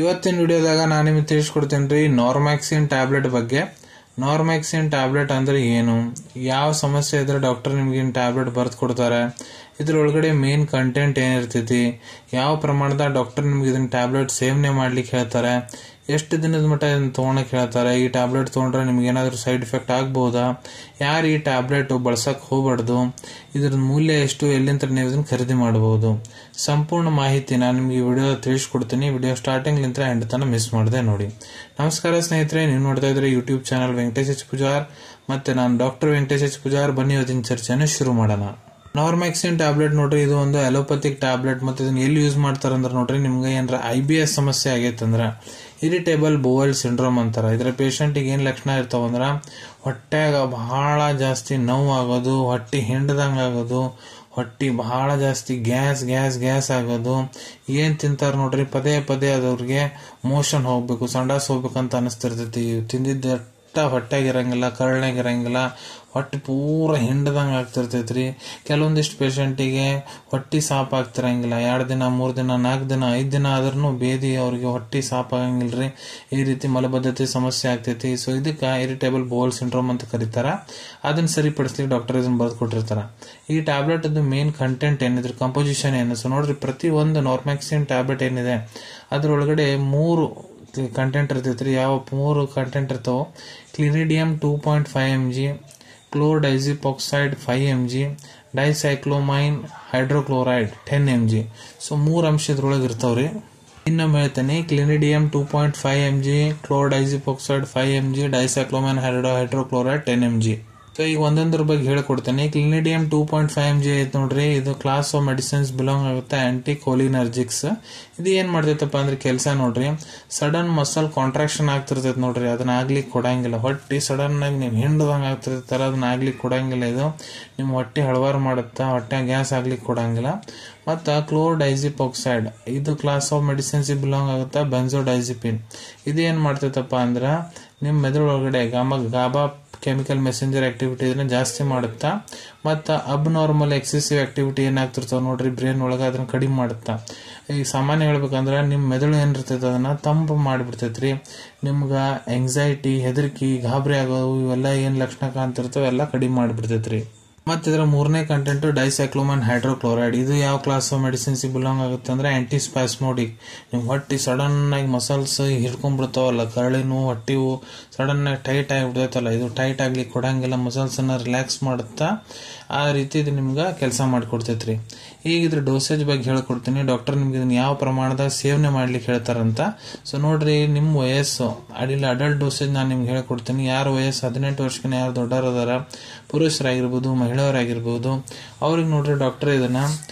ಇವತ್ತಿನ ವಿಡಿಯೋದಾಗ ನಾನು ನಿಮಗೆ ತಿಳಿಸ್ಕೊಡ್ತೀನಿ ರೀ ನಾರ್ಮ್ಯಾಕ್ಸಿನ್ ಟ್ಯಾಬ್ಲೆಟ್ ಬಗ್ಗೆ. ನಾರ್ಮ್ಯಾಕ್ಸಿನ್ ಟ್ಯಾಬ್ಲೆಟ್ ಅಂದ್ರೆ ಏನು, ಯಾವ ಸಮಸ್ಯೆ ಇದ್ರೆ ಡಾಕ್ಟರ್ ನಿಮ್ಗೆ ಟ್ಯಾಬ್ಲೆಟ್ ಬರ್ದು ಕೊಡ್ತಾರೆ, ಇದ್ರೊಳಗಡೆ ಮೇನ್ ಕಂಟೆಂಟ್ ಏನಿರ್ತೈತಿ, ಯಾವ ಪ್ರಮಾಣದ ಡಾಕ್ಟರ್ ನಿಮ್ಗೆ ಇದನ್ನ ಟ್ಯಾಬ್ಲೆಟ್ ಸೇವನೆ ಮಾಡ್ಲಿಕ್ಕೆ ಹೇಳ್ತಾರೆ, ಎಷ್ಟು ದಿನದ ಮಟ್ಟ ಇದನ್ನ ತೊಗೊಳಕ್ ಹೇಳ್ತಾರೆ, ಈ ಟ್ಯಾಬ್ಲೆಟ್ ತೊಗೊಂಡ್ರೆ ನಿಮ್ಗೆ ಏನಾದರೂ ಸೈಡ್ ಎಫೆಕ್ಟ್ ಆಗ್ಬೋದಾ, ಯಾರು ಈ ಟ್ಯಾಬ್ಲೆಟ್ ಬಳಸಕ್ ಹೋಗ್ಬಾರ್ದು, ಇದ್ರ ಮೂಲ್ಯ ಎಷ್ಟು, ಎಲ್ಲಿಂದ ನೀವು ಇದನ್ನ ಖರೀದಿ ಮಾಡಬಹುದು, ಸಂಪೂರ್ಣ ಮಾಹಿತಿ ನಾನು ನಿಮ್ಗೆ ಈ ವಿಡಿಯೋ ತಿಳಿಸ್ಕೊಡ್ತೀನಿ. ವಿಡಿಯೋ ಸ್ಟಾರ್ಟಿಂಗ್ ಲಿಂದ ಎಂಡ್ ತನಕ ಮಿಸ್ ಮಾಡದೆ ನೋಡಿ. ನಮಸ್ಕಾರ ಸ್ನೇಹಿತರೆ, ನೀವು ನೋಡ್ತಾ ಇದ್ರೆ YouTube channel Venkatesh H Poojar, ಮತ್ತೆ ನಾನು ಡಾಕ್ಟರ್ ವೆಂಕಟೇಶ್ ಎಚ್ ಪೂಜಾರ್. ಬನ್ನಿ ಇವತ್ತಿನ ಚರ್ಚೆನ ಶುರು ಮಾಡೋಣ. ನಾರ್ಮ್ಯಾಕ್ಸಿನ್ ಟ್ಯಾಬ್ಲೆಟ್ ನೋಡ್ರಿ, ಇದು ಒಂದು ಅಲೋಪತಿಕ್ ಟ್ಯಾಬ್ಲೆಟ್. ಮತ್ತೆ ಇದನ್ನ ಎಲ್ಲಿ ಯೂಸ್ ಮಾಡ್ತಾರಂದ್ರೆ ನೋಡ್ರಿ, ನಿಮ್ಗೆ ಏನಾರ IBS ಸಮಸ್ಯೆ ಆಗೈತಂದ್ರ ಇರಿಟೇಬಲ್ ಬೋವೆಲ್ ಸಿಂಡ್ರೋಮ್ ಅಂತಾರ. ಇದ್ರ ಪೇಷಂಟಿಗೆ ಏನ್ ಲಕ್ಷಣ ಇರ್ತಾವಂದ್ರ ಹೊಟ್ಯಾಗ ಬಹಳ ಜಾಸ್ತಿ ನೋವು ಆಗೋದು, ಹೊಟ್ಟಿ ಹಿಂಡದಂಗ ಆಗೋದು, ಹೊಟ್ಟಿ ಬಹಳ ಜಾಸ್ತಿ ಗ್ಯಾಸ್ ಗ್ಯಾಸ್ ಗ್ಯಾಸ್ ಆಗೋದು, ಏನ್ ತಿಂತಾರ ನೋಡ್ರಿ ಪದೇ ಪದೇ ಅದವ್ರಿಗೆ ಮೋಷನ್ ಹೋಗ್ಬೇಕು, ಸಂಡಾಸ್ ಹೋಗ್ಬೇಕಂತ ಅನಿಸ್ತಿರ್ತೈತಿ. ತಿಂದಿದ್ದ ಹೊಟ್ಟಾಗಿರಂಗಿಲ್ಲ, ಕರಳಾಗಿರಂಗಿಲ್ಲ, ಹೊಟ್ಟೆ ಪೂರ ಹಿಂಡದಂಗ ಆಗ್ತಿರ್ತೈತ್ರಿ. ಕೆಲವೊಂದಿಷ್ಟು ಪೇಷಂಟಿಗೆ ಹೊಟ್ಟಿ ಸಾಪ್ ಆಗ್ತಿರಂಗಿಲ್ಲ, 2 ದಿನ 3 ದಿನ 4 ದಿನ 5 ದಿನ ಆದ್ರೂ ಬೇದಿ ಅವ್ರಿಗೆ ಹೊಟ್ಟಿ ಸಾಪ್ ಆಗಂಗಿಲ್ರಿ. ಈ ರೀತಿ ಮಲಬದ್ಧತೆ ಸಮಸ್ಯೆ ಆಗ್ತೈತಿ. ಸೊ ಇದಕ್ಕೆ ಇರಿಟೇಬಲ್ ಬೋಲ್ ಸಿಂಡ್ರೋಮ್ ಅಂತ ಕರೀತಾರ. ಅದನ್ನ ಸರಿಪಡಿಸ್ಲಿಕ್ಕೆ ಡಾಕ್ಟರ್ ಇದನ್ನ ಬರ್ದು ಕೊಟ್ಟಿರ್ತಾರ. ಈ ಟ್ಯಾಬ್ಲೆಟ್ ಅದು ಮೇನ್ ಕಂಟೆಂಟ್ ಏನಿದ್ರೆ ಕಂಪೋಸಿಷನ್ ಏನು, ಸೊ ನೋಡ್ರಿ, ಪ್ರತಿ ಒಂದು ನಾರ್ಮ್ಯಾಕ್ಸಿನ್ ಟ್ಯಾಬ್ಲೆಟ್ ಏನಿದೆ ಅದ್ರೊಳಗಡೆ 3 ಕಂಟೆಂಟ್ ಇರ್ತೈತ್ರಿ. ಯಾವ 3 ಕಂಟೆಂಟ್ ಇರ್ತಾವ? Clidinium 2.5 mg, chlordiazepoxide 5 mg, dicyclomine hydrochloride 10 mg. So 3 ಅಂಶ ಇದ್ರೊಳಗೆ ಇರ್ತಾವ್ರಿ. ಇನ್ನೊಮ್ಮೆ ಹೇಳ್ತೇನೆ, clidinium 2.5 mg, chlordiazepoxide 5 mg, dicyclomine hydrochloride 10 mg. So ಈಗ ಒಂದೊಂದ್ರ ಬಗ್ಗೆ ಹೇಳ್ಕೊಡ್ತೇನೆ. ಕ್ಲಿನಿಡಿಯಂ 2.5 mg ಐತೆ ನೋಡ್ರಿ, ಇದು ಕ್ಲಾಸ್ ಆಫ್ ಮೆಡಿಸಿನ್ಸ್ ಬಿಲಾಂಗ್ ಆಗುತ್ತೆ ಆಂಟಿ ಕೋಲಿನರ್ಜಿಕ್ಸ್. ಇದು ಏನ್ ಮಾಡ್ತೈತಪ್ಪ ಅಂದ್ರೆ ಕೆಲಸ ನೋಡ್ರಿ, ಸಡನ್ ಮಸಲ್ ಕಾಂಟ್ರಾಕ್ಷನ್ ಆಗ್ತಿರ್ತೈತಿ ನೋಡ್ರಿ, ಅದನ್ನ ಆಗ್ಲಿಕ್ಕೆ ಕೊಡಂಗಿಲ್ಲ. ಹೊಟ್ಟಿ ಸಡನ್ ಆಗಿ ನೀವು ಹಿಂಡದಂಗ ಆಗ್ತಿರ್ತಾರ, ಅದನ್ನ ಆಗ್ಲಿಕ್ಕೆ ಕೊಡಂಗಿಲ್ಲ. ಇದು ನಿಮ್ ಹೊಟ್ಟೆ ಹಳವಾರು ಮಾಡುತ್ತಾ, ಹೊಟ್ಟೆ ಗ್ಯಾಸ್ ಆಗ್ಲಿಕ್ಕೆ ಕೊಡಂಗಿಲ್ಲ. ಮತ್ತ ಕ್ಲೋರ್ಡೈಸಿಪಾಕ್ಸೈಡ್, ಇದು ಕ್ಲಾಸ್ ಆಫ್ ಮೆಡಿಸಿನ್ಸ್ ಬಿಲಾಂಗ್ ಆಗುತ್ತೆ ಬೆಂಜೋಡೈಸಿಪಿನ್. ಇದು ಏನ್ ಮಾಡ್ತೈತಪ್ಪ ಅಂದ್ರ ನಿಮ್ ಮೆದುಳೊಳಗಡೆ ಗಾಬಾ ಕೆಮಿಕಲ್ ಮೆಸೆಂಜರ್ ಆಕ್ಟಿವಿಟಿ ಇದನ್ನ ಜಾಸ್ತಿ ಮಾಡುತ್ತಾ, ಮತ್ತ ಅಬ್ನಾರ್ಮಲ್ ಎಕ್ಸೆಸಿವ್ ಆಕ್ಟಿವಿಟಿ ಏನಾಗ್ತಿರ್ತಾವ ನೋಡ್ರಿ ಬ್ರೇನ್ ಒಳಗ, ಅದನ್ನ ಕಡಿಮೆ ಮಾಡುತ್ತಾ. ಈಗ ಸಾಮಾನ್ಯ ಹೇಳ್ಬೇಕಂದ್ರ ನಿಮ್ ಮೆದುಳು ಏನಿರ್ತೈತಿ ಅದನ್ನ ತಂಪು ಮಾಡಿಬಿಡ್ತೈತ್ರಿ. ನಿಮ್ಗ ಎಂಗ್ಸೈಟಿ, ಹೆದರಿಕಿ, ಗಾಬರಿ ಆಗೋವು ಇವೆಲ್ಲ ಏನ್ ಲಕ್ಷಣ ಕಾಣ್ತಿರ್ತಾವ ಎಲ್ಲ ಕಡಿಮೆ ಮಾಡಿಬಿಡ್ತೈತ್ರಿ. ಮತ್ತೆ ಇದರ 3ನೇ ಕಂಟೆಂಟ್ ಡೈಸೈಕ್ಲೋಮೈನ್ ಹೈಡ್ರೋಕ್ಲೋರೈಡ್. ಇದು ಯಾವ ಕ್ಲಾಸ್ ಆಫ್ ಮೆಡಿಸಿನ್ಸ್ ಬಿಲಾಂಗ್ ಆಗುತ್ತೆ ಅಂದ್ರೆ ಆಂಟಿಸ್ಪಾಸ್ಮೋಡಿಕ್. ನಿಮ್ ಹೊಟ್ಟಿ ಸಡನ್ ಆಗಿ ಮಸಲ್ಸ್ ಹಿಡ್ಕೊಂಡ್ಬಿಡ್ತಾವಲ್ಲ, ಕರಳಿನೂ ಹೊಟ್ಟಿವು ಸಡನ್ ಆಗಿ ಟೈಟ್ ಆಗಿಬಿಡ್ತೈತಲ್ಲ, ಇದು ಟೈಟ್ ಆಗ್ಲಿಕ್ಕೆ ಕೊಡಂಗಿಲ್ಲ, ಮಸಲ್ಸ್ ಅನ್ನ ರಿಲ್ಯಾಕ್ಸ್ ಮಾಡುತ್ತಾ ಆ ರೀತಿ ಇದು ನಿಮ್ಗೆ ಕೆಲಸ ಮಾಡಿಕೊಡ್ತೈತ್ರಿ. ಈಗ ಇದ್ರ ಡೋಸೇಜ್ ಬಗ್ಗೆ ಹೇಳ್ಕೊಡ್ತೀನಿ. ಡಾಕ್ಟರ್ ನಿಮ್ಗೆ ಇದನ್ನ ಯಾವ ಪ್ರಮಾಣದಾಗ ಸೇವನೆ ಮಾಡ್ಲಿಕ್ಕೆ ಹೇಳ್ತಾರಂತ. ಸೊ ನೋಡ್ರಿ, ನಿಮ್ ವಯಸ್ಸು ಅಡಲ್ಟ್ ಡೋಸೇಜ್ ನಾನು ನಿಮ್ಗೆ ಹೇಳ್ಕೊಡ್ತೀನಿ. ಯಾರ ವಯಸ್ಸು 18 ವರ್ಷಕ್ಕಿಂತ ಯಾರು ದೊಡ್ಡವರದಾರ, ಪುರುಷರಾಗಿರ್ಬೋದು ಮಹಿಳೆಯರಾಗಿರ್ಬೋದು, ಅವ್ರಿಗೆ ನೋಡ್ರಿ ಡಾಕ್ಟರ್ ಇದನ್ನ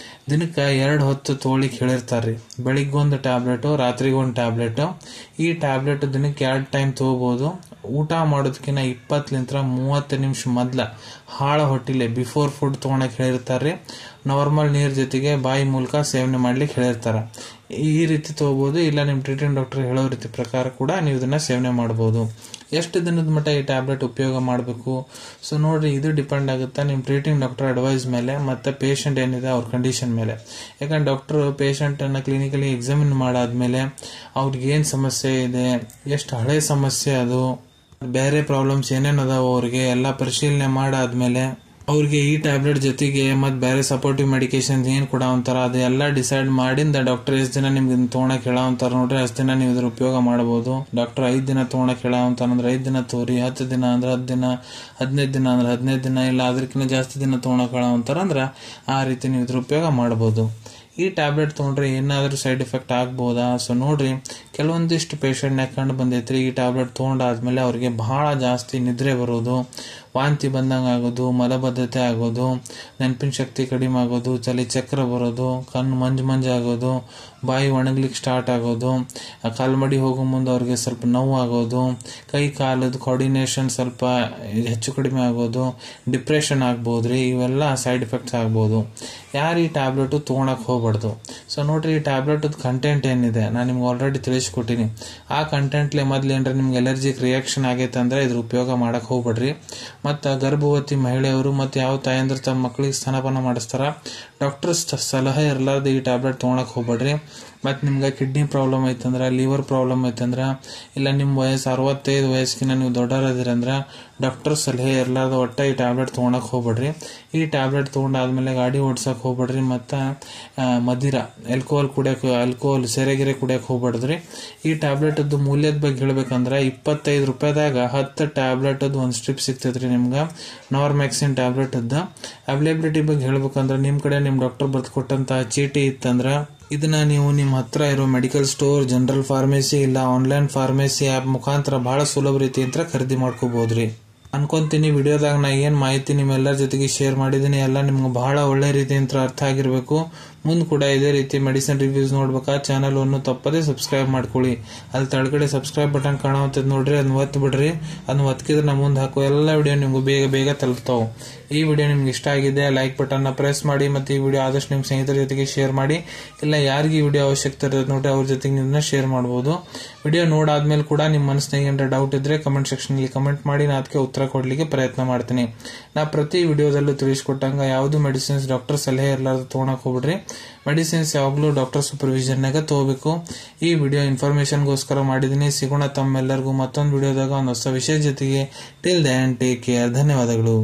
ದಿನಕ್ಕೆ 2 ಹೊತ್ತು ತೋಳಿಕ್ ಹೇಳಿರ್ತಾರ್ರಿ. ಬೆಳಿಗ್ಗೊಂದು ಟ್ಯಾಬ್ಲೆಟ್, ರಾತ್ರಿಗೊಂದು ಟ್ಯಾಬ್ಲೆಟ್. ಈ ಟ್ಯಾಬ್ಲೆಟ್ ದಿನಕ್ಕೆ 2 ಟೈಮ್ ತಗೋಬಹುದು. ಊಟ ಮಾಡೋದಕ್ಕಿಂತ 20-30 ನಿಮಿಷ ಮೊದ್ಲ ಹಾಳ ಹೊಟ್ಟಿಲೆ ಬಿಫೋರ್ ಫುಡ್ ತಗೊಳಕ್ ಹೇಳಿರ್ತಾರ್ರಿ. ನಾರ್ಮಲ್ ನೀರ್ ಜೊತೆಗೆ ಬಾಯಿ ಮೂಲಕ ಸೇವನೆ ಮಾಡ್ಲಿಕ್ಕೆ ಹೇಳಿರ್ತಾರ. ಈ ರೀತಿ ತಗೋಬಹುದು, ಇಲ್ಲ ನಿಮ್ ಟ್ರೀಟ್ಮೆಂಟ್ ಡಾಕ್ಟರ್ ಹೇಳೋ ರೀತಿ ಪ್ರಕಾರ ಕೂಡ ನೀವು ಇದನ್ನ ಸೇವನೆ ಮಾಡಬಹುದು. ಎಷ್ಟು ದಿನದ ಮಟ್ಟ ಈ ಟ್ಯಾಬ್ಲೆಟ್ ಉಪಯೋಗ ಮಾಡಬೇಕು? ಸೊ ನೋಡ್ರಿ, ಇದು ಡಿಪೆಂಡ್ ಆಗುತ್ತೆ ನಿಮ್ ಟ್ರೀಟಿಂಗ್ ಡಾಕ್ಟರ್ ಅಡ್ವೈಸ್ ಮೇಲೆ, ಮತ್ತೆ ಪೇಷಂಟ್ ಏನಿದೆ ಅವ್ರ ಕಂಡೀಷನ್ ಮೇಲೆ. ಯಾಕಂದ್ರೆ ಡಾಕ್ಟರ್ ಪೇಷಂಟ್ ಅನ್ನ ಕ್ಲಿನಿಕಲಿ ಎಕ್ಸಾಮಿನ್ ಮಾಡಾದ್ಮೇಲೆ ಅವ್ರಿಗೆ ಏನ್ ಸಮಸ್ಯೆ ಇದೆ, ಎಷ್ಟು ಹಳೆ ಸಮಸ್ಯೆ ಅದು, ಬೇರೆ ಪ್ರಾಬ್ಲಮ್ಸ್ ಏನೇನ್ ಅದಾವ ಅವ್ರಿಗೆ ಎಲ್ಲ ಪರಿಶೀಲನೆ ಮಾಡಾದ್ಮೇಲೆ ಅವ್ರಿಗೆ ಈ ಟ್ಯಾಬ್ಲೆಟ್ ಜೊತೆಗೆ ಮತ್ತೆ ಬೇರೆ ಸಪೋರ್ಟಿವ್ ಮೆಡಿಕೇಶನ್ ಏನ್ ಕೊಡಾವಂತಾರ ಅದೆಲ್ಲ ಡಿಸೈಡ್ ಮಾಡಿಂದ ಡಾಕ್ಟರ್ ಎಷ್ಟು ದಿನ ನಿಮ್ಗೆ ತಗೊಳಕ್ ಹೇಳಾವಂತಾರ ನೋಡ್ರಿ, ಅಷ್ಟು ದಿನ ನೀವು ಇದ್ರ ಉಪಯೋಗ ಮಾಡಬಹುದು. ಡಾಕ್ಟರ್ 5 ದಿನ ತಗೊಳಕ್ ಹೇಳಾವಂತಾರ ಅಂದ್ರೆ 5 ದಿನ ತೋರಿ, 10 ದಿನ ಅಂದ್ರೆ 10 ದಿನ, 15 ದಿನ ಅಂದ್ರೆ 15 ದಿನ, ಇಲ್ಲ ಅದಕ್ಕಿಂತ ಜಾಸ್ತಿ ದಿನ ತಗೊಳಕ್ ಹೇಳಾವಂತಾರ ಅಂದ್ರ ಆ ರೀತಿ ನೀವು ಇದ್ರ ಉಪಯೋಗ ಮಾಡಬಹುದು. ಈ ಟ್ಯಾಬ್ಲೆಟ್ ತಗೊಂಡ್ರೆ ಏನಾದ್ರೂ ಸೈಡ್ ಎಫೆಕ್ಟ್ ಆಗ್ಬೋದಾ? ಸೊ ನೋಡ್ರಿ, ಕೆಲವೊಂದಿಷ್ಟು ಪೇಷಂಟ್ ನ್ಯಾಗ ಕಂಡು ಬಂದೈತ್ರಿ, ಈ ಟ್ಯಾಬ್ಲೆಟ್ ತಗೊಂಡಾದ್ಮೇಲೆ ಅವ್ರಿಗೆ ಬಹಳ ಜಾಸ್ತಿ ನಿದ್ರೆ ಬರೋದು, ವಾಂತಿ ಬಂದಂಗ ಆಗೋದು, ಮಲಬದ್ಧತೆ ಆಗೋದು, ನೆನಪಿನ ಶಕ್ತಿ ಕಡಿಮೆ ಆಗೋದು, ಚಳಿ ಚಕ್ರ ಬರೋದು, ಕಣ್ಣು ಮಂಜು ಆಗೋದು, ಬಾಯಿ ಒಣಗ್ಲಿಕ್ಕೆ ಸ್ಟಾರ್ಟ್ ಆಗೋದು, ಕಾಲ್ಮಡಿ ಹೋಗೋ ಮುಂದೆ ಅವ್ರಿಗೆ ಸ್ವಲ್ಪ ನೋವು ಆಗೋದು, ಕೈ ಕಾಲದ ಕೋಆರ್ಡಿನೇಷನ್ ಸ್ವಲ್ಪ ಹೆಚ್ಚು ಕಡಿಮೆ ಆಗೋದು, ಡಿಪ್ರೆಷನ್ ಆಗ್ಬೋದ್ರಿ. ಇವೆಲ್ಲ ಸೈಡ್ ಎಫೆಕ್ಟ್ಸ್ ಆಗ್ಬೋದು. ಯಾರು ಈ ಟ್ಯಾಬ್ಲೆಟ್ ತಗೊಳಕ್ ಹೋಗ್ಬಾರ್ದು. ಸೊ ನೋಡ್ರಿ, ಈ ಟ್ಯಾಬ್ಲೆಟ್ ಕಂಟೆಂಟ್ ಏನಿದೆ ನಾನು ನಿಮ್ಗೆ ಆಲ್ರೆಡಿ ತಿಳಿಸ್ಕೊಟ್ಟಿನಿ. ಆ ಕಂಟೆಂಟ್ಲೆ ಮೊದ್ಲು ಏನ್ರ ನಿಮ್ಗೆ ಎಲರ್ಜಿಕ್ ರಿಯಾಕ್ಷನ್ ಆಗೈತೆ ಅಂದ್ರೆ ಇದ್ರ ಉಪಯೋಗ ಮಾಡಕ್ ಹೋಗ್ಬೇಡ್ರಿ. ಮತ್ತ ಗರ್ಭವತಿ ಮಹಿಳೆಯರು ಮತ್ತೆ ಯಾವ ತಾಯಂದ್ರ ತಮ್ಮ ಮಕ್ಕಳಿಗೆ ಸ್ತನಪಾನ ಮಾಡಿಸ್ತಾರ, ಡಾಕ್ಟರ್ ಸಲಹೆ ಇರಲಾರ್ದ ಈ ಟ್ಯಾಬ್ಲೆಟ್ ತಗೊಳಕ್ ಹೋಗ್ಬೇಡ್ರಿ. ಮತ್ತು ನಿಮ್ಗೆ ಕಿಡ್ನಿ ಪ್ರಾಬ್ಲಮ್ ಐತಂದ್ರೆ, ಲಿವರ್ ಪ್ರಾಬ್ಲಮ್ ಐತಂದ್ರೆ, ಇಲ್ಲ ನಿಮ್ಮ ವಯಸ್ಸು 65 ವಯಸ್ಸಿನ ನೀವು ದೊಡ್ಡವರದಿರಂದ್ರೆ ಡಾಕ್ಟರ್ ಸಲಹೆ ಇರಲಾರ್ದ ಒಟ್ಟ ಈ ಟ್ಯಾಬ್ಲೆಟ್ ತೊಗೊಳಕ್ ಹೋಗ್ಬೇಡ್ರಿ. ಈ ಟ್ಯಾಬ್ಲೆಟ್ ತೊಗೊಂಡಾದ್ಮೇಲೆ ಗಾಡಿ ಓಡ್ಸಕ್ ಹೋಗ್ಬೇಡ್ರಿ. ಮತ್ತು ಮದಿರ ಆಲ್ಕೋಹಾಲ್ ಸೆರೆಗಿರೆ ಕುಡಿಯಕ್ಕೆ ಹೋಗ್ಬೇಡ್ರಿ. ಈ ಟ್ಯಾಬ್ಲೆಟ್ ಮೂಲ್ಯದ ಬಗ್ಗೆ ಹೇಳ್ಬೇಕಂದ್ರೆ 25 ರೂಪಾಯಿದಾಗ 10 ಟ್ಯಾಬ್ಲೆಟ್ ಒಂದು ಸ್ಟ್ರಿಪ್ ಸಿಗ್ತೈತ್ರಿ ನಿಮ್ಗೆ. ನಾರ್ಮ್ಯಾಕ್ಸಿನ್ ಟ್ಯಾಬ್ಲೆಟ್ ಅವೈಲೇಬಿಲಿಟಿ ಬಗ್ಗೆ ಹೇಳ್ಬೇಕಂದ್ರೆ ನಿಮ್ಮ ಕಡೆ ನಿಮ್ಮ ಡಾಕ್ಟರ್ ಬರ್ದುಕೊಟ್ಟಂತಹ ಚೀಟಿ ಇತ್ತಂದ್ರೆ ಇದನ್ನ ನೀವು ನಿಮ್ಮ ಹತ್ರ ಇರೋ ಮೆಡಿಕಲ್ ಸ್ಟೋರ್, ಜನರಲ್ ಫಾರ್ಮಸಿ ಇಲ್ಲ ಆನ್ಲೈನ್ ಫಾರ್ಮಸಿ ಆ್ಯಪ್ ಮುಖಾಂತರ ಬಹಳ ಸುಲಭ ರೀತಿಯಿಂದ ಖರೀದಿ ಮಾಡ್ಕೋಬಹುದ್ರಿ. ಅನ್ಕೊಂತೀನಿ ವಿಡಿಯೋದಾಗ ನಾ ಏನ್ ಮಾಹಿತಿ ನಿಮ್ಮೆಲ್ಲರ ಜೊತೆಗೆ ಶೇರ್ ಮಾಡಿದೀನಿ ಎಲ್ಲ ನಿಮ್ಗೆ ಬಹಳ ಒಳ್ಳೆ ರೀತಿಯಿಂದ ಅರ್ಥ ಆಗಿರ್ಬೇಕು. ಮುಂದೆ ಕೂಡ ಇದೇ ರೀತಿ ಮೆಡಿಸಿನ್ ರಿವ್ಯೂಸ್ ನೋಡ್ಬೇಕಾ ಚಾನಲ್ ಅನ್ನು ತಪ್ಪದೇ ಸಬ್ಸ್ಕ್ರೈಬ್ ಮಾಡ್ಕೊಳ್ಳಿ. ಅಲ್ಲಿ ತಳಗಡೆ ಸಬ್ಸ್ಕ್ರೈಬ್ ಬಟನ್ ಕಾಣುವಂಥದ್ದು ನೋಡ್ರಿ, ಅದನ್ನ ಒತ್ತಿ ಬಿಡ್ರಿ. ಅದನ್ನ ಒತ್ತಿದ್ರೆ ನಾ ಮುಂದೆ ಹಾಕೋ ಎಲ್ಲ ವಿಡಿಯೋ ನಿಮ್ಗೆ ಬೇಗ ತಲುಪ್ತಾವೆ. ಈ ವಿಡಿಯೋ ನಿಮ್ಗೆ ಇಷ್ಟ ಆಗಿದೆ ಲೈಕ್ ಬಟನ್ ಪ್ರೆಸ್ ಮಾಡಿ, ಮತ್ತೆ ಈ ವಿಡಿಯೋ ಆದಷ್ಟು ನಿಮ್ಮ ಸ್ನೇಹಿತರ ಜೊತೆಗೆ ಶೇರ್ ಮಾಡಿ. ಇಲ್ಲ ಯಾರಿಗೆ ಈ ವಿಡಿಯೋ ಅವಶ್ಯಕತೆ ಇರೋದು ನೋಡ್ರಿ ಅವ್ರ ಜೊತೆಗೆ ನೀವು ಶೇರ್ ಮಾಡಬಹುದು. ವಿಡಿಯೋ ನೋಡಾದ್ಮೇಲೆ ಕೂಡ ನಿಮ್ಮ ಮನಸ್ಸಿನಾಗ ಏನಾರ ಡೌಟ್ ಇದ್ರೆ ಕಮೆಂಟ್ ಸೆಕ್ಷನ್ ಅಲ್ಲಿ ಕಮೆಂಟ್ ಮಾಡಿ, ನಾ ಅದಕ್ಕೆ ಉತ್ತರ ಕೊಡ್ಲಿಕ್ಕೆ ಪ್ರಯತ್ನ ಮಾಡ್ತೀನಿ. ನಾ ಪ್ರತಿ ವಿಡಿಯೋದಲ್ಲೂ ತಿಳಿಸ್ಕೊಟ್ಟಂಗ ಯಾವ್ದು ಮೆಡಿಸಿನ್ಸ್ ಡಾಕ್ಟರ್ ಸಲಹೆ ಇರಲಾರ್ದು ತೊಗೊಳಕ್ ಹೋಗ್ಬಿಡ್ರಿ. ಮೆಡಿಸಿನ್ಸ್ ಯಾವಾಗಲೂ ಡಾಕ್ಟರ್ ಸೂಪರ್ವಿಷನ್ನಾಗ ತಗೋಬೇಕು. ಈ ವಿಡಿಯೋ ಇನ್ಫಾರ್ಮೇಶನ್ಗೋಸ್ಕರ ಮಾಡಿದೀನಿ. ಸಿಗೋಣ ತಮ್ಮೆಲ್ಲರಿಗೂ ಮತ್ತೊಂದು ವಿಡಿಯೋದಾಗ ಒಂದು ಹೊಸ ವಿಷಯ ಜೊತೆಗೆ. Till then take care. ಧನ್ಯವಾದಗಳು.